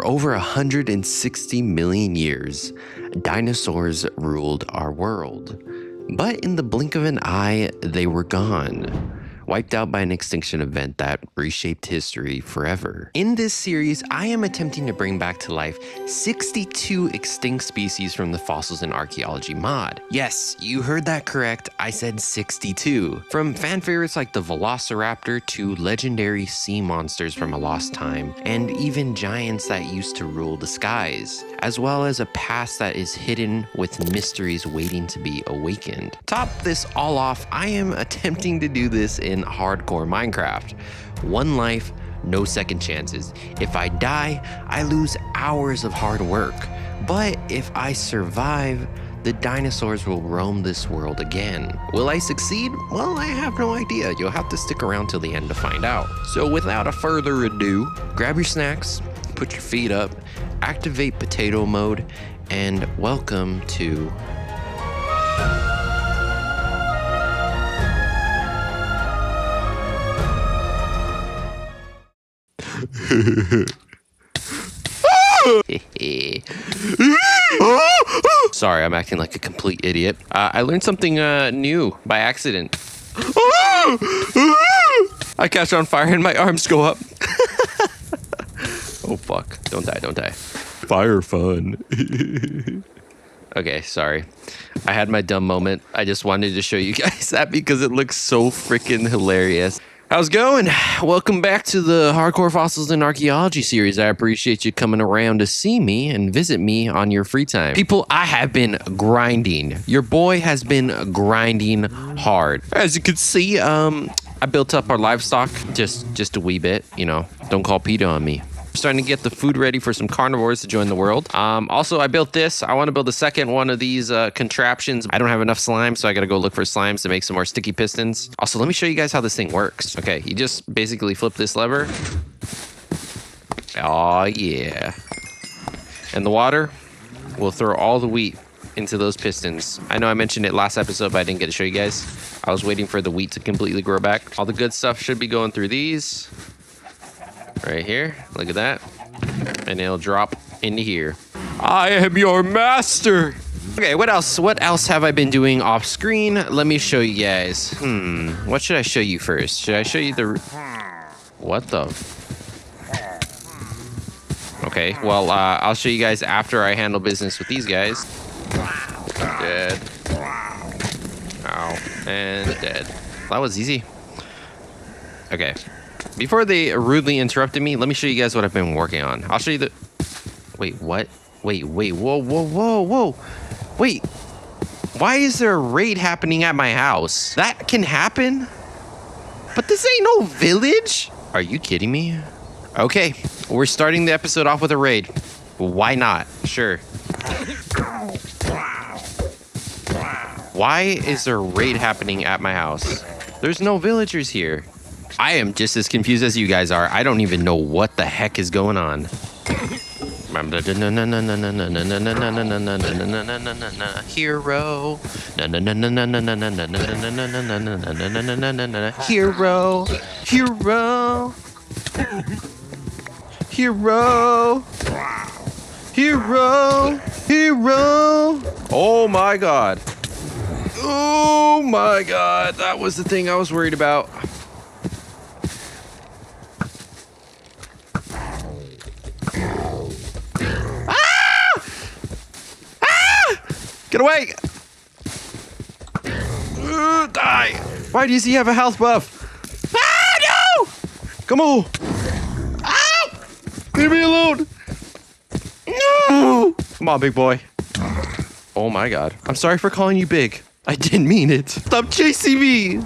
over 160 million years, dinosaurs ruled our world. But in the blink of an eye, they were gone. Wiped out by an extinction event that reshaped history forever. In this series, I am attempting to bring back to life 62 extinct species from the Fossils in Archaeology mod. Yes, you heard that correct, I said 62. From fan favorites like the Velociraptor to legendary sea monsters from a lost time, and even giants that used to rule the skies, as well as a past that is hidden with mysteries waiting to be awakened. Top this all off, I am attempting to do this in hardcore Minecraft. One life, no second chances. If I die, I lose hours of hard work. But if I survive, the dinosaurs will roam this world again. Will I succeed? Well, I have no idea. You'll have to stick around till the end to find out. So without a further ado, grab your snacks, put your feet up, activate potato mode, and welcome to Sorry, I'm acting like a complete idiot. I learned something new by accident. I catch on fire and my arms go up. Oh fuck, don't die, don't die. Fire fun. Okay, sorry. I had my dumb moment. I just wanted to show you guys that because it looks so freaking hilarious. How's it going? Welcome back to the Hardcore Fossils in Archaeology series. I appreciate you coming around to see me and visit me on your free time. People, I have been grinding. Your boy has been grinding hard. As you can see, I built up our livestock just a wee bit, you know. Don't call PETA on me. Starting to get the food ready for some carnivores to join the world. Also, I built this. I want to build the second one of these contraptions. I don't have enough slime, so I got to go look for slimes to make some more sticky pistons. Also, let me show you guys how this thing works. Okay, you just basically flip this lever. Oh, yeah. And the water will throw all the wheat into those pistons. I know I mentioned it last episode, but I didn't get to show you guys. I was waiting for the wheat to completely grow back. All the good stuff should be going through these. Right here, look at that. And it'll drop into here. I am your master. Okay, what else have I been doing off screen? Let me show you guys. What should I show you first? Should I show you the... What the... Okay, well, I'll show you guys after I handle business with these guys. Dead. Ow. And dead. That was easy. Okay. Before they rudely interrupted me, let me show you guys what I've been working on. I'll show you the... Wait, what? Wait, whoa. Wait, why is there a raid happening at my house? That can happen? But this ain't no village? Are you kidding me? Okay, we're starting the episode off with a raid. Why not? Sure. Why is there a raid happening at my house? There's no villagers here. I am just as confused as you guys are. I don't even know what the heck is going on. Hero. Hero. Hero. Hero. Hero. Hero. Oh my god. Oh my god. That was the thing I was worried about. Get away! Die! Why does he have a health buff? Ah, no! Come on! Ow! Leave me alone! No! Come on, big boy. Oh my god. I'm sorry for calling you big. I didn't mean it. Stop chasing me!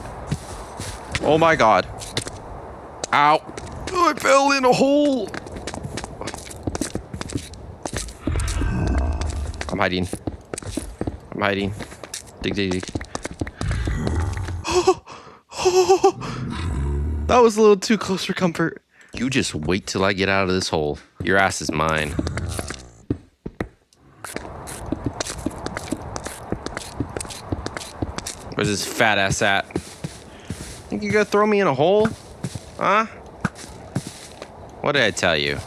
Oh my god. Ow. Oh, I fell in a hole. I'm hiding. I'm hiding. Dig, dig, dig. That was a little too close for comfort. You just wait till I get out of this hole. Your ass is mine. Where's this fat ass at? Think you gonna throw me in a hole? Huh? What did I tell you?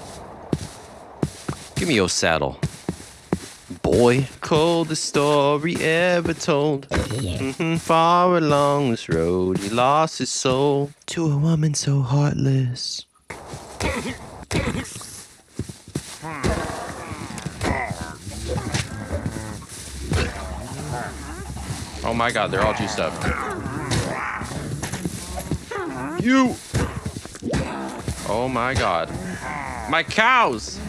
Give me your saddle. Boy, coldest story ever told. Far along this road, he lost his soul to a woman so heartless. Oh my god, they're all juiced up. You! Oh my god. My cows!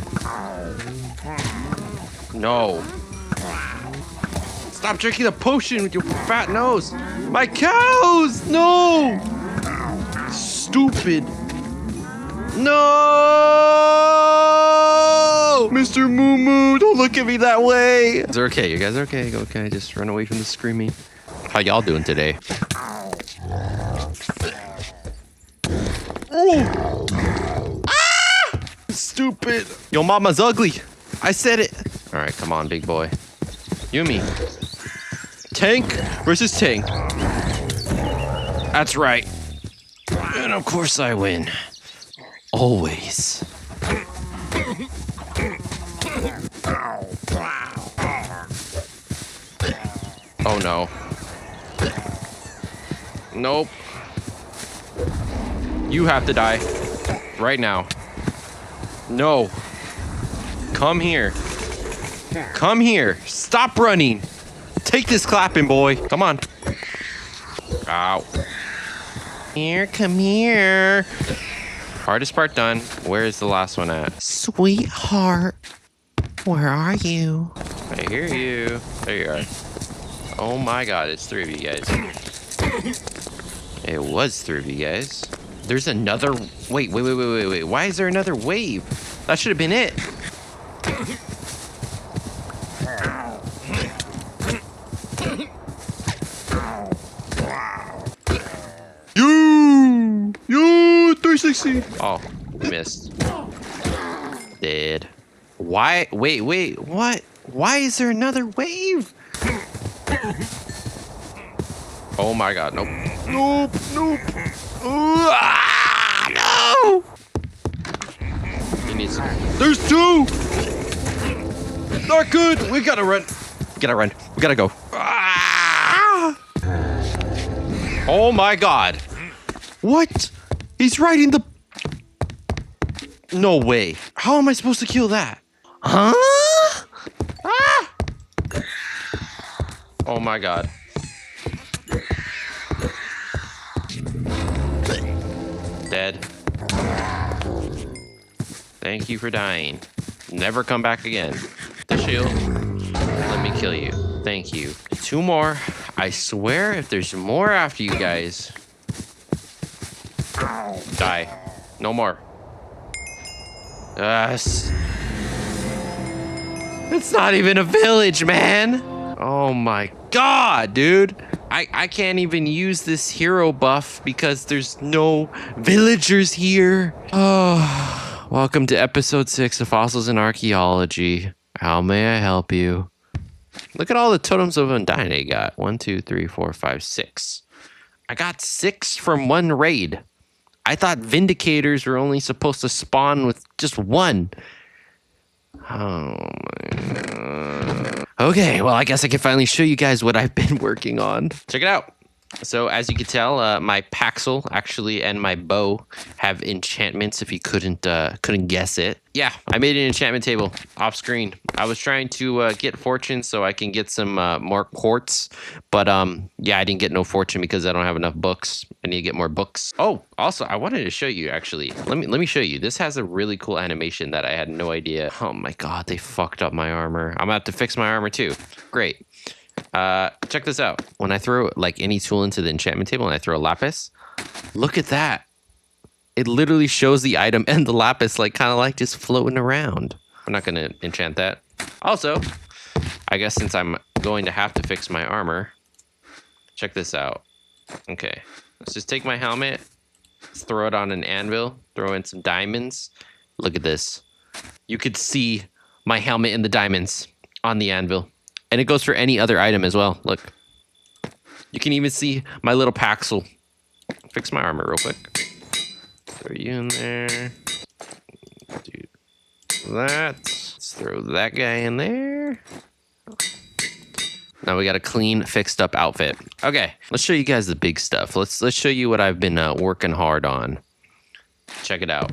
No. Stop drinking the potion with your fat nose. My cows! No! Stupid. No! Mr. Moo Moo, don't look at me that way. It's okay. You guys are okay. Okay, just run away from the screaming. How y'all doing today? Ah! Stupid. Your mama's ugly. I said it. All right, come on, big boy. You and me. Tank versus tank. That's right. And of course I win. Always. Oh no. Nope. You have to die. Right now. No. Come here. Come here. Stop running. Take this clapping, boy. Come on. Ow. Here, come here. Hardest part done. Where is the last one at? Sweetheart. Where are you? I hear you. There you are. Oh my god, it's 3 of you guys. It was 3 of you guys. There's another... Wait. Why is there another wave? That should have been it. You 360. Oh, missed. Dead. Why? Wait. What? Why is there another wave? Oh my god, nope. Nope. No! He needs some. There's 2! Not good! We gotta run. We gotta go. Oh my god. What? He's riding the... No way. How am I supposed to kill that? Huh? Ah! Oh my god. Dead. Thank you for dying. Never come back again. The shield. Let me kill you. Thank you. 2 more. I swear if there's more after you guys... Die. No more. Yes. It's not even a village, man. Oh my god, dude. I can't even use this hero buff because there's no villagers here. Oh, welcome to episode 6 of Fossils and Archaeology. How may I help you? Look at all the totems of Undyne I got. 1, 2, 3, 4, 5, 6. I got 6 from 1 raid. I thought Vindicators were only supposed to spawn with just 1. Oh my god. Okay, well, I guess I can finally show you guys what I've been working on. Check it out. So as you can tell, my Paxel actually and my bow have enchantments. If you couldn't guess it, yeah, I made an enchantment table off screen. I was trying to get fortune so I can get some more quartz, but yeah, I didn't get no fortune because I don't have enough books. I need to get more books. Oh, also, I wanted to show you actually. Let me show you. This has a really cool animation that I had no idea. Oh my god, they fucked up my armor. I'm gonna have to fix my armor too. Great. Check this out. When I throw like any tool into the enchantment table and I throw a lapis, look at that. It literally shows the item and the lapis like kind of like just floating around. I'm not going to enchant that. Also, I guess since I'm going to have to fix my armor, check this out. Okay, let's just take my helmet, let's throw it on an anvil, throw in some diamonds. Look at this. You could see my helmet and the diamonds on the anvil. And it goes for any other item as well. Look. You can even see my little Paxel. Fix my armor real quick. Throw you in there. Do that. Let's Throw that guy in there. Now we got a clean, fixed up outfit. Okay, let's show you guys the big stuff. Let's show you what I've been working hard on. Check it out.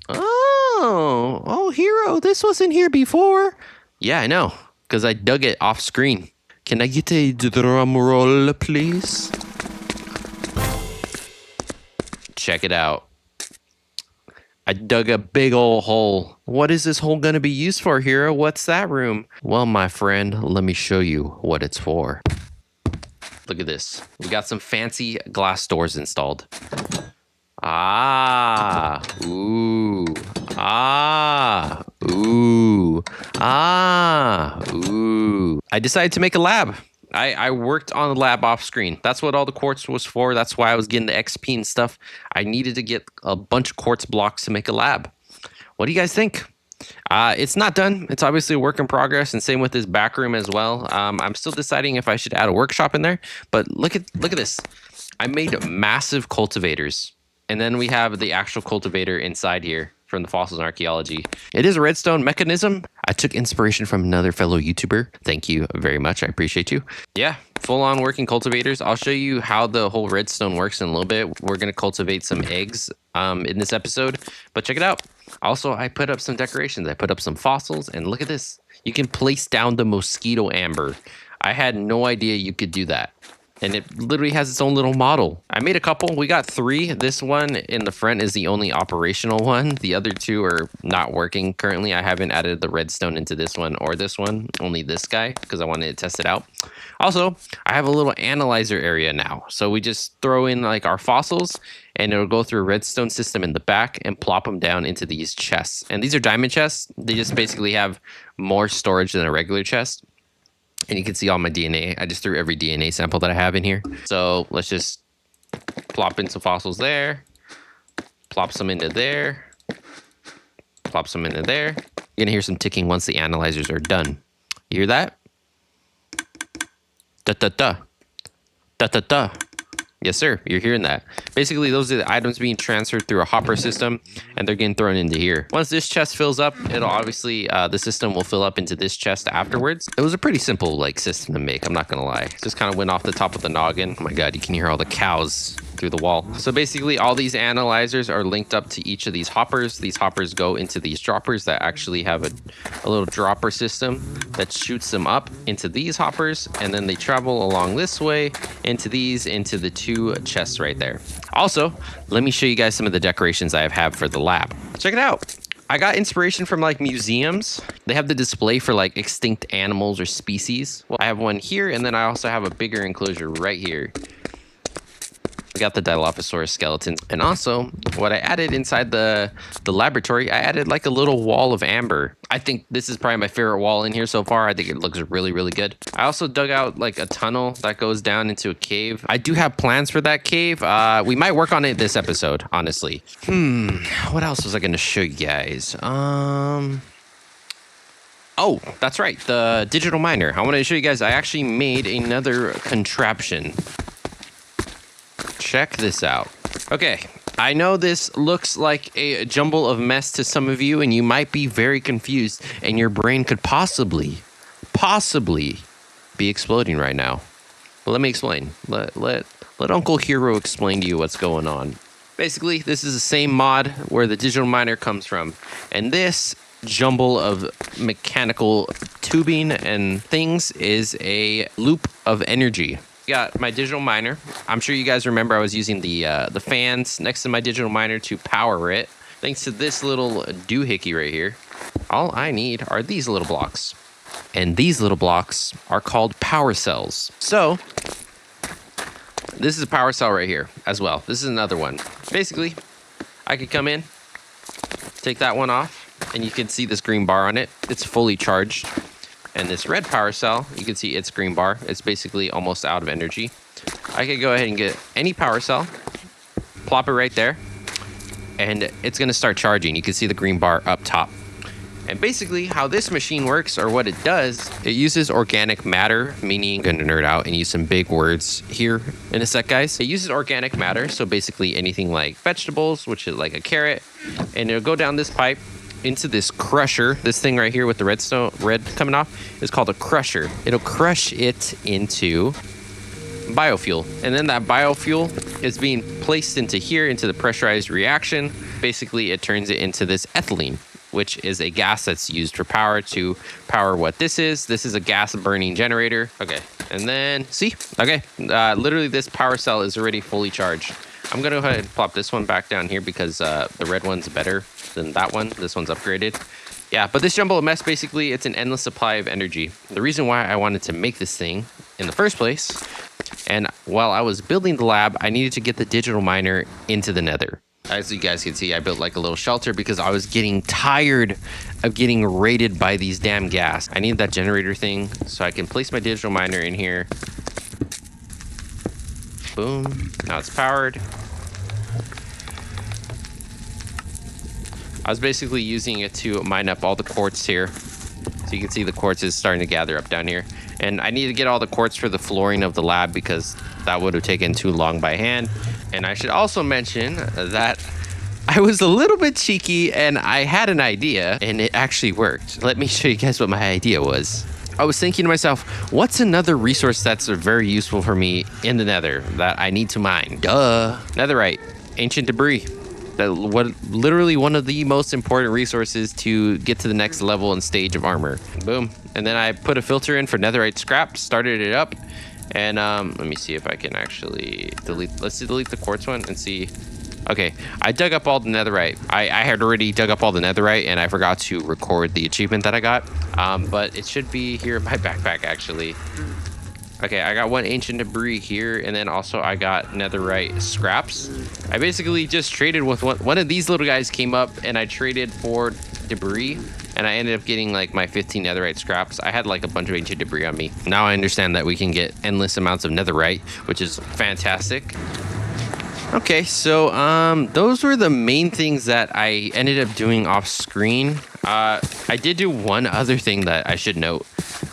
Oh, Hero, this wasn't here before. Yeah, I know, because I dug it off screen. Can I get a drum roll, please? Check it out. I dug a big old hole. What is this hole going to be used for, Hero? What's that room? Well, my friend, let me show you what it's for. Look at this. We got some fancy glass doors installed. Ah, ooh, ah, ooh, ah, ooh. I decided to make a lab. I worked on the lab off screen. That's what all the quartz was for. That's why I was getting the XP and stuff. I needed to get a bunch of quartz blocks to make a lab. What do you guys think? It's not done. It's obviously a work in progress, and same with this back room as well. I'm still deciding if I should add a workshop in there. But look at this. I made massive cultivators, and then we have the actual cultivator inside here from the Fossils and Archaeology. It is a redstone mechanism. I took inspiration from another fellow YouTuber. Thank you very much. I appreciate you. Yeah, full-on working cultivators. I'll show you how the whole redstone works in a little bit. We're going to cultivate some eggs in this episode, but check it out. Also, I put up some decorations. I put up some fossils, and look at this. You can place down the mosquito amber. I had no idea you could do that. And it literally has its own little model. I made a couple. We got 3. This one in the front is the only operational one. The other 2 are not working currently. I haven't added the redstone into this one or this one. Only this guy because I wanted to test it out. Also, I have a little analyzer area now. So we just throw in like our fossils and it'll go through a redstone system in the back and plop them down into these chests. And these are diamond chests. They just basically have more storage than a regular chest. And you can see all my DNA. I just threw every DNA sample that I have in here. So let's just plop in some fossils there. Plop some into there. Plop some into there. You're gonna hear some ticking once the analyzers are done. You hear that? Da-da-da. Da-da-da. Yes, sir. You're hearing that. Basically, those are the items being transferred through a hopper system, and they're getting thrown into here. Once this chest fills up, it'll obviously, the system will fill up into this chest afterwards. It was a pretty simple, like, system to make. I'm not going to lie. Just kind of went off the top of the noggin. Oh, my God. You can hear all the cows through the wall. So basically, all these analyzers are linked up to each of these hoppers. These hoppers go into these droppers that actually have a little dropper system that shoots them up into these hoppers, and then they travel along this way into the 2 chests right there. Also, let me show you guys some of the decorations I have for the lab. Check it out. I got inspiration from like museums. They have the display for like extinct animals or species. Well, I have one here, and then I also have a bigger enclosure right here. We got the Dilophosaurus skeleton. And also, what I added inside the laboratory, I added like a little wall of amber. I think this is probably my favorite wall in here so far. I think it looks really, really good. I also dug out like a tunnel that goes down into a cave. I do have plans for that cave. We might work on it this episode, honestly. What else was I going to show you guys? Oh, that's right. The digital miner. I want to show you guys, I actually made another contraption. Check this out. Okay, I know this looks like a jumble of mess to some of you, and you might be very confused, and your brain could possibly be exploding right now. But let me explain. Let Uncle Hero explain to you what's going on. Basically, this is the same mod where the digital miner comes from, and this jumble of mechanical tubing and things is a loop of energy. Got my digital miner. I'm sure you guys remember I was using the fans next to my digital miner to power it. Thanks to this little doohickey right here, all I need are these little blocks. And these little blocks are called power cells. So this is a power cell right here as well. This is another one. Basically, I could come in, take that one off, and you can see this green bar on it. It's fully charged. And this red power cell, you can see its green bar. It's basically almost out of energy. I could go ahead and get any power cell, plop it right there, and it's going to start charging. You can see the green bar up top. And basically how this machine works, or what it does, it uses organic matter, meaning I'm going to nerd out and use some big words here in a sec, guys. It uses organic matter, so basically anything like vegetables, which is like a carrot, and it'll go down this pipe, into this crusher. This thing right here with the red coming off is called a crusher. It'll crush it into biofuel. And then that biofuel is being placed into here, into the pressurized reaction. Basically, it turns it into this ethylene, which is a gas that's used for power to power what this is. This is a gas burning generator. Okay. And then, see? Okay. Literally, this power cell is already fully charged. I'm going to go ahead and plop this one back down here because the red one's better than that one. This one's upgraded. Yeah, but this jumble of mess, basically, it's an endless supply of energy. The reason why I wanted to make this thing in the first place, and while I was building the lab, I needed to get the digital miner into the nether. As you guys can see, I built like a little shelter because I was getting tired of getting raided by these damn gas. I need that generator thing so I can place my digital miner in here. Boom. Now it's powered. I was basically using it to mine up all the quartz here. So you can see the quartz is starting to gather up down here. And I need to get all the quartz for the flooring of the lab because that would have taken too long by hand. And I should also mention that I was a little bit cheeky and I had an idea and it actually worked. Let me show you guys what my idea was. I was thinking to myself, what's another resource that's very useful for me in the nether that I need to mine? Duh. Netherite, ancient debris. Literally one of the most important resources to get to the next level and stage of armor. Boom. And then I put a filter in for netherite scrap, started it up. And let me see if I can actually delete. Let's delete the quartz one and see. Okay, I dug up all the netherite. I had already dug up all the netherite and I forgot to record the achievement that I got. But it should be here in my backpack actually. Okay, I got one ancient debris here, and then also I got netherite scraps. I basically just traded with one of these little guys came up, and I traded for debris, and I ended up getting like my 15 netherite scraps. I had like a bunch of ancient debris on me. Now I understand that we can get endless amounts of netherite, which is fantastic. Okay, so those were the main things that I ended up doing off screen. I did do one other thing that I should note.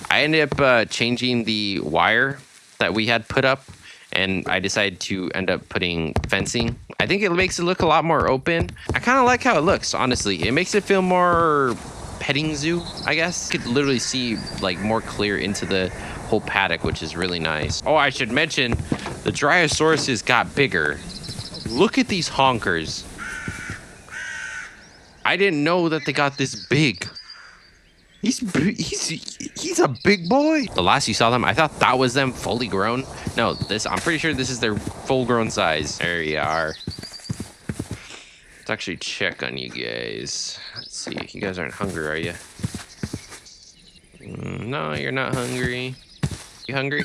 I ended up changing the wire that we had put up, and I decided to end up putting fencing. I think it makes it look a lot more open. I kind of like how it looks, honestly. It makes it feel more petting zoo, I guess. You could literally see like more clear into the whole paddock, which is really nice. Oh, I should mention the Dryosauruses got bigger. Look at these honkers. I didn't know that they got this big. He's a big boy. The last you saw them, I thought that was them fully grown. No, I'm pretty sure this is their full-grown size. There you are. Let's actually check on you guys. Let's see. You guys aren't hungry, are you? No, you're not hungry. You hungry?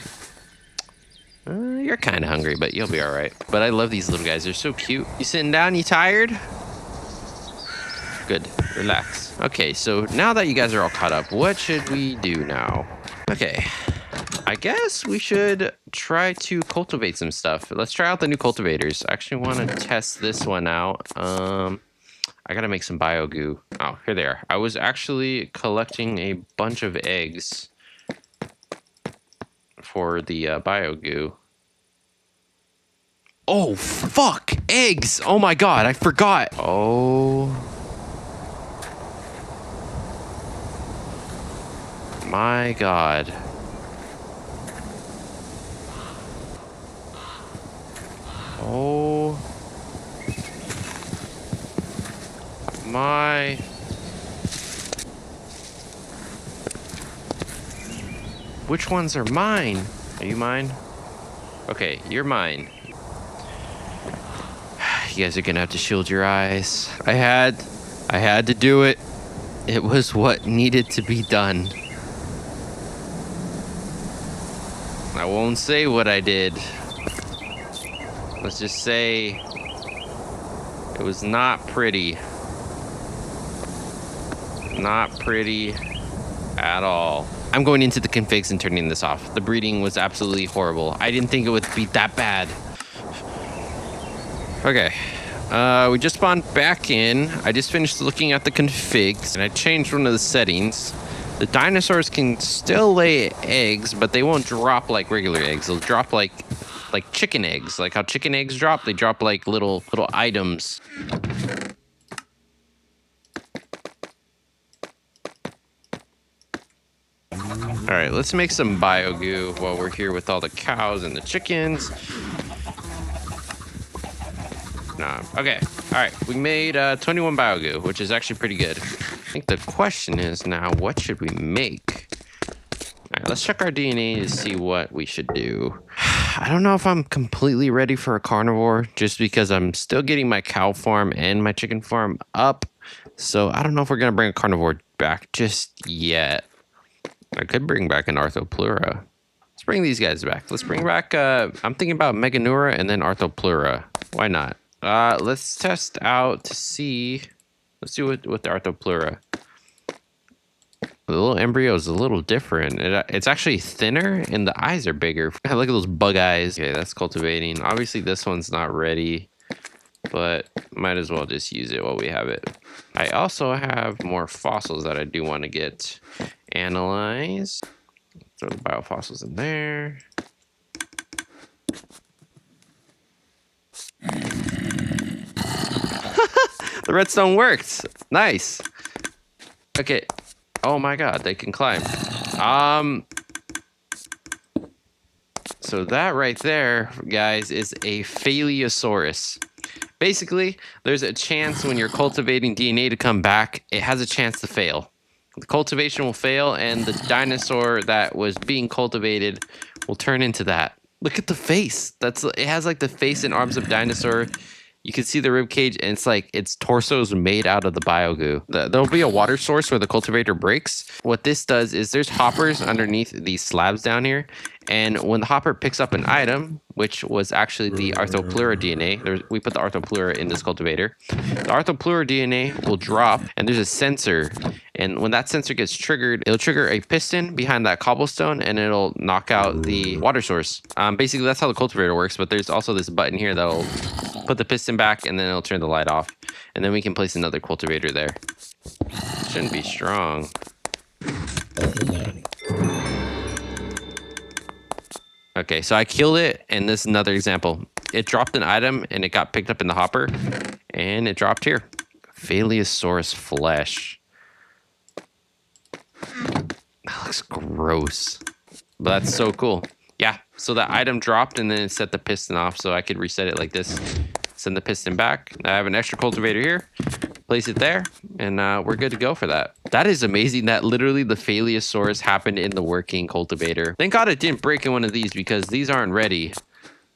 You're kind of hungry, but you'll be all right. But I love these little guys. They're so cute. You sitting down? You tired? Good. Relax. Okay, so now that you guys are all caught up, what should we do now? Okay. I guess we should try to cultivate some stuff. Let's try out the new cultivators. I actually want to test this one out. I gotta make some bio goo. Oh, here they are. I was actually collecting a bunch of eggs for the bio goo. Oh, fuck! Eggs! Oh my god, I forgot! Oh my god. Oh my. Which ones are mine? Are you mine? Okay, you're mine. You guys are gonna have to shield your eyes. I had to do it. It was what needed to be done. I won't say what I did. Let's just say it was not pretty. Not pretty at all. I'm going into the configs and turning this off. The breeding was absolutely horrible. I didn't think it would be that bad. Okay. We just spawned back in. I just finished looking at the configs and I changed one of the settings. The dinosaurs can still lay eggs, but they won't drop like regular eggs. They'll drop like chicken eggs. Like how chicken eggs drop, they drop like little items. All right, let's make some bio goo while we're here with all the cows and the chickens. Nah, okay. All right, we made 21 bio goo, which is actually pretty good. I think the question is now, what should we make? All right, let's check our DNA to see what we should do. I don't know if I'm completely ready for a carnivore just because I'm still getting my cow farm and my chicken farm up. So I don't know if we're going to bring a carnivore back just yet. I could bring back an arthopleura. Let's bring these guys back. Let's bring back, I'm thinking about Meganeura and then arthopleura. Why not? Let's test out to see. Let's do it with the arthopleura. The little embryo is a little different. It's actually thinner and the eyes are bigger. Look at those bug eyes. Okay, that's cultivating. Obviously, this one's not ready, but might as well just use it while we have it. I also have more fossils that I do want to get analyzed. Throw the biofossils in there. The redstone worked. Nice. Okay. Oh my god, they can climb. So that right there, guys, is a Paleosaurus. Basically, there's a chance when you're cultivating DNA to come back, it has a chance to fail. The cultivation will fail, and the dinosaur that was being cultivated will turn into that. Look at the face. It has like the face and arms of dinosaur. You can see the rib cage, and it's like its torso is made out of the biogoo. There'll be a water source where the cultivator breaks. What this does is there's hoppers underneath these slabs down here, and when the hopper picks up an item, which was actually the arthopleura DNA, we put the arthopleura in this cultivator. The arthopleura DNA will drop, and there's a sensor. And when that sensor gets triggered, it'll trigger a piston behind that cobblestone, and it'll knock out the water source. Basically, that's how the cultivator works. But there's also this button here that'll put the piston back, and then it'll turn the light off. And then we can place another cultivator there. Shouldn't be strong. Okay, so I killed it, and this is another example. It dropped an item, and it got picked up in the hopper, and it dropped here. Paleosaurus flesh. That looks gross. But that's so cool. Yeah, so that item dropped, and then it set the piston off, so I could reset it like this. Send the piston back. I have an extra cultivator here. Place it there, and we're good to go for that. That is amazing that literally the Paleosaurus happened in the working cultivator. Thank God it didn't break in one of these because these aren't ready.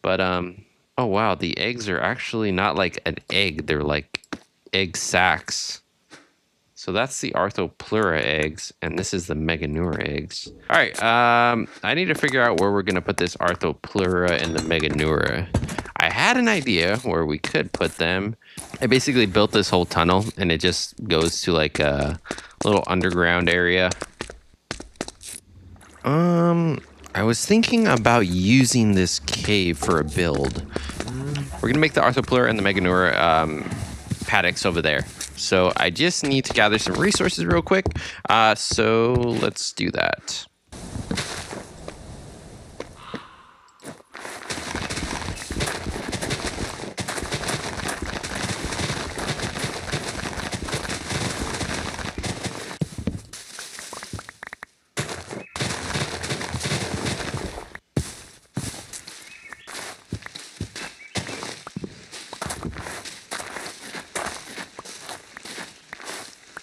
But, oh wow, the eggs are actually not like an egg. They're like egg sacs. So that's the arthopleura eggs, and this is the Meganeura eggs. All right, I need to figure out where we're gonna put this arthopleura and the Meganeura. I had an idea where we could put them. I basically built this whole tunnel, and it just goes to like a little underground area. I was thinking about using this cave for a build. We're gonna make the arthopleura and the Meganeura paddocks over there. So I just need to gather some resources real quick. So let's do that.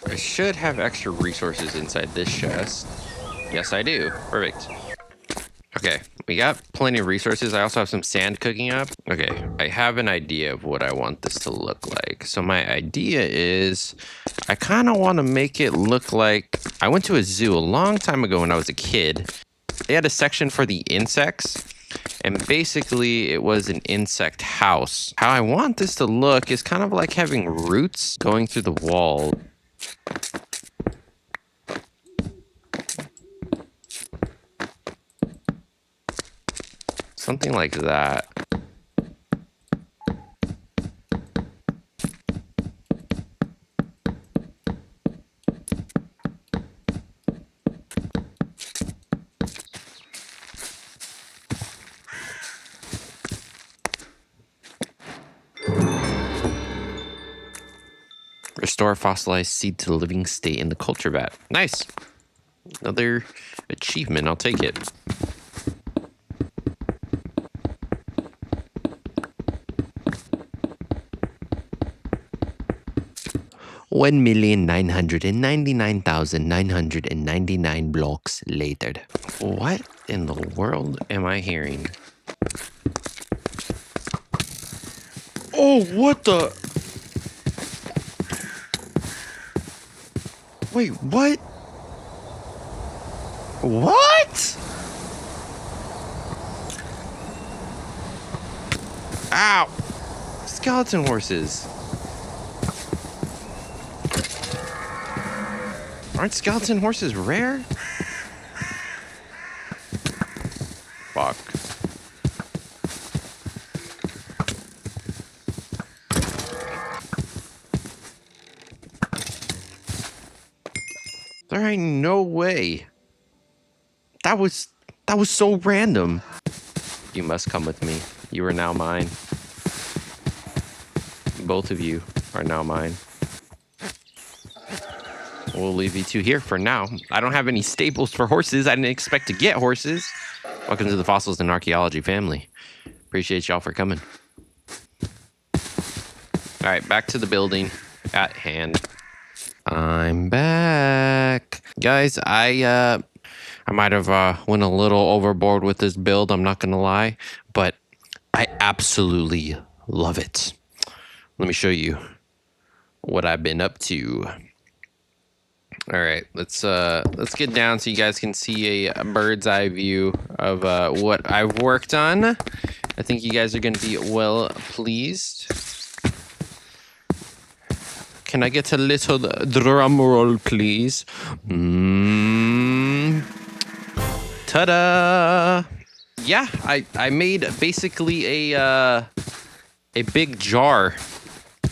I should have extra resources inside this chest. Yes, I do. Perfect. Okay, we got plenty of resources. I also have some sand cooking up. Okay, I have an idea of what I want this to look like. So my idea is I kind of want to make it look like I went to a zoo a long time ago when I was a kid. They had a section for the insects. And basically, it was an insect house. How I want this to look is kind of like having roots going through the wall. Something like that. Restore fossilized seed to the living state in the culture vat. Nice. Another achievement. I'll take it. $1,999,999 blocks later. What in the world am I hearing? Oh, what the? Wait, what? What? Ow! Skeleton horses. Aren't skeleton horses rare? Fuck. There ain't no way. That was so random. You must come with me. You are now mine. Both of you are now mine. We'll leave you two here for now. I don't have any stables for horses. I didn't expect to get horses. Welcome to the Fossils and Archaeology family. Appreciate y'all for coming. All right, back to the building at hand. I'm back. Guys, I might have went a little overboard with this build, I'm not going to lie, but I absolutely love it. Let me show you what I've been up to. All right, let's get down so you guys can see a bird's eye view of what I've worked on. I think you guys are going to be well pleased. Can I get a little drum roll, please? Ta-da! Yeah, I made basically a big jar,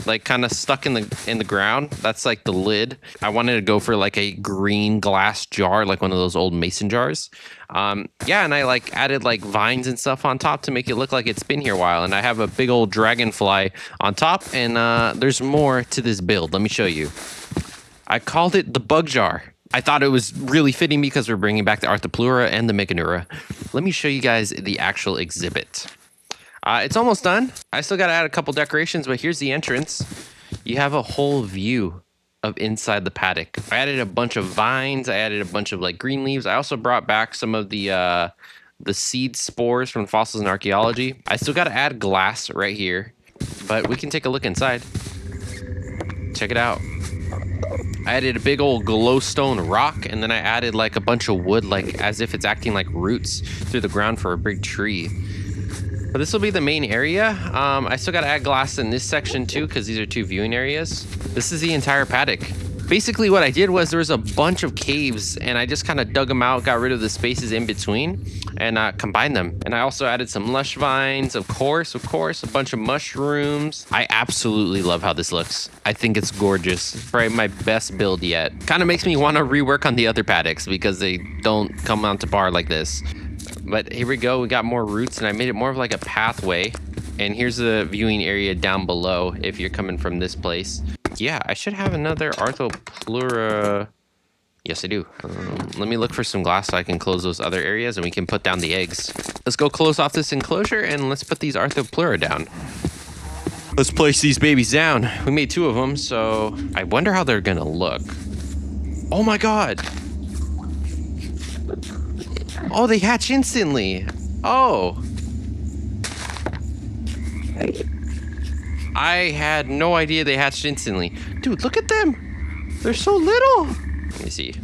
like kind of stuck in the ground. That's like the lid. I wanted to go for like a green glass jar, like one of those old mason jars. Yeah, and I like added like vines and stuff on top to make it look like it's been here a while. And I have a big old dragonfly on top, and there's more to this build. Let me show you. I called it the bug jar. I thought it was really fitting because we're bringing back the arthopleura and the Meganeura. Let me show you guys the actual exhibit. It's almost done. I still got to add a couple decorations, but here's the entrance. You have a whole view of inside the paddock. I added a bunch of vines. I added a bunch of like green leaves. I also brought back some of the seed spores from Fossils and Archaeology. I still got to add glass right here, but we can take a look inside. Check it out. I added a big old glowstone rock, and then I added like a bunch of wood, like as if it's acting like roots through the ground for a big tree. But this will be the main area. I still got to add glass in this section too, because these are two viewing areas. This is the entire paddock. Basically what I did was there was a bunch of caves, and I just kind of dug them out, got rid of the spaces in between, and combined them. And I also added some lush vines, of course, a bunch of mushrooms. I absolutely love how this looks. I think it's gorgeous. Probably my best build yet. Kind of makes me want to rework on the other paddocks because they don't come on to par like this. But here we go. We got more roots, and I made it more of like a pathway. And here's the viewing area down below if you're coming from this place. Yeah, I should have another arthopleura. Yes, I do. Let me look for some glass so I can close those other areas and we can put down the eggs. Let's go close off this enclosure and let's put these arthopleura down. Let's place these babies down. We made two of them, so I wonder how they're gonna look. Oh my God. Oh, they hatch instantly. Oh. I had no idea they hatched instantly. Dude, look at them. They're so little. Let me see.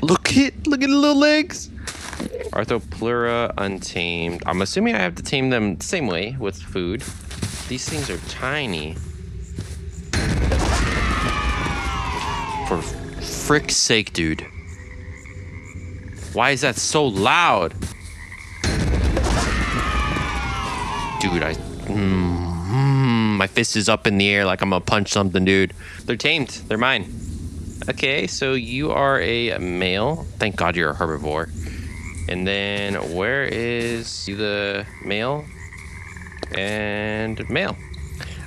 Look at the little legs. Arthopleura untamed. I'm assuming I have to tame them the same way with food. These things are tiny. For frick's sake, dude. Why is that so loud? Dude, my fist is up in the air like I'm gonna punch something, dude. They're tamed. They're mine. Okay, so you are a male. Thank God you're a herbivore. And then where is the male? And male.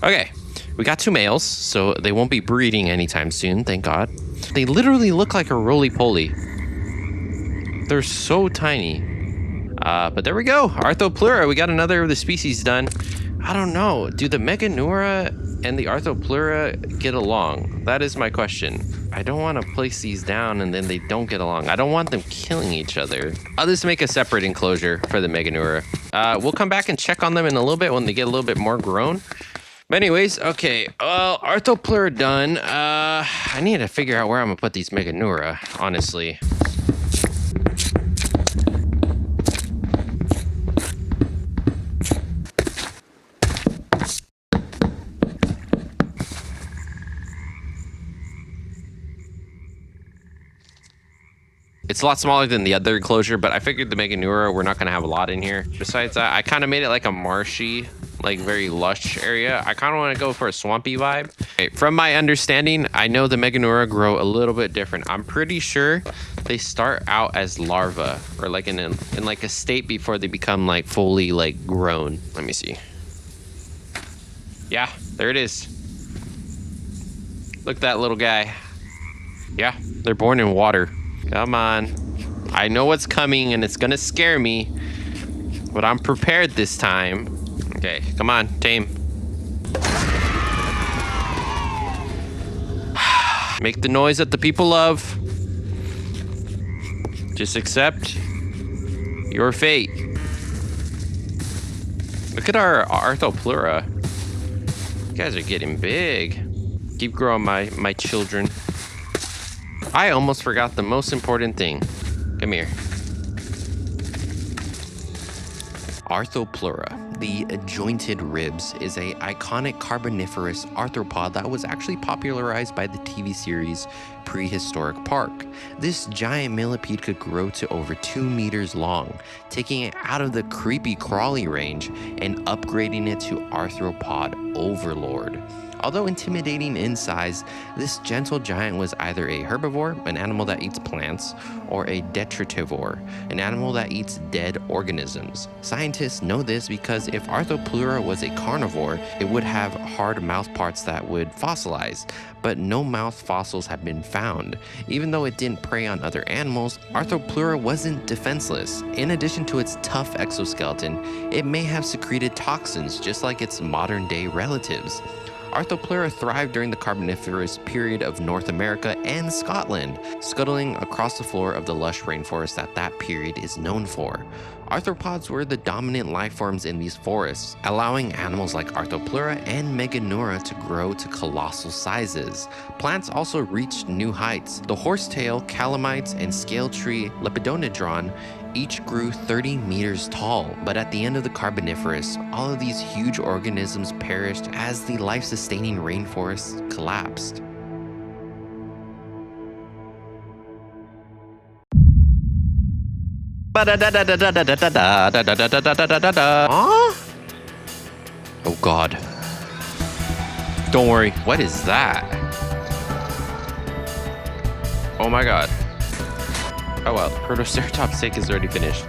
Okay, we got two males, so they won't be breeding anytime soon, thank God. They literally look like a roly-poly. They're so tiny. But there we go. Arthopleura. We got another of the species done. I don't know. Do the Meganeura and the arthopleura get along? That is my question. I don't want to place these down and then they don't get along. I don't want them killing each other. I'll just make a separate enclosure for the Meganeura. We'll come back and check on them in a little bit when they get a little bit more grown. But anyways, okay. Well, arthopleura done. I need to figure out where I'm gonna put these Meganeura, honestly. It's a lot smaller than the other enclosure, but I figured the Meganeura, we're not going to have a lot in here. Besides that, I kind of made it like a marshy, like very lush area. I kind of want to go for a swampy vibe. Okay, from my understanding, I know the Meganeura grow a little bit different. I'm pretty sure they start out as larvae or like in like a state before they become like fully like grown. Let me see. Yeah, there it is. Look at that little guy. Yeah, they're born in water. Come on. I know what's coming and it's gonna scare me, but I'm prepared this time. Okay, come on, tame. Make the noise that the people love. Just accept your fate. Look at our arthopleura. You guys are getting big. Keep growing, my children. I almost forgot the most important thing. Come here. Arthopleura, the jointed ribs, is a iconic carboniferous arthropod that was actually popularized by the TV series Prehistoric Park. This giant millipede could grow to over 2 meters long, taking it out of the creepy crawly range and upgrading it to arthropod overlord. Although intimidating in size, this gentle giant was either a herbivore, an animal that eats plants, or a detritivore, an animal that eats dead organisms. Scientists know this because if Arthopleura was a carnivore, it would have hard mouth parts that would fossilize, but no mouth fossils have been found. Even though it didn't prey on other animals, Arthopleura wasn't defenseless. In addition to its tough exoskeleton, it may have secreted toxins just like its modern-day relatives. Arthopleura thrived during the Carboniferous period of North America and Scotland, scuttling across the floor of the lush rainforest that period is known for. Arthropods were the dominant life forms in these forests, allowing animals like Arthopleura and Meganeura to grow to colossal sizes. Plants also reached new heights. The horsetail, calamites, and scale tree Lepidodendron each grew 30 meters tall, but at the end of the Carboniferous, all of these huge organisms perished as the life-sustaining rainforest collapsed. Oh god. Don't worry. What is that? Oh my god. Oh well, Protoceratops steak is already finished.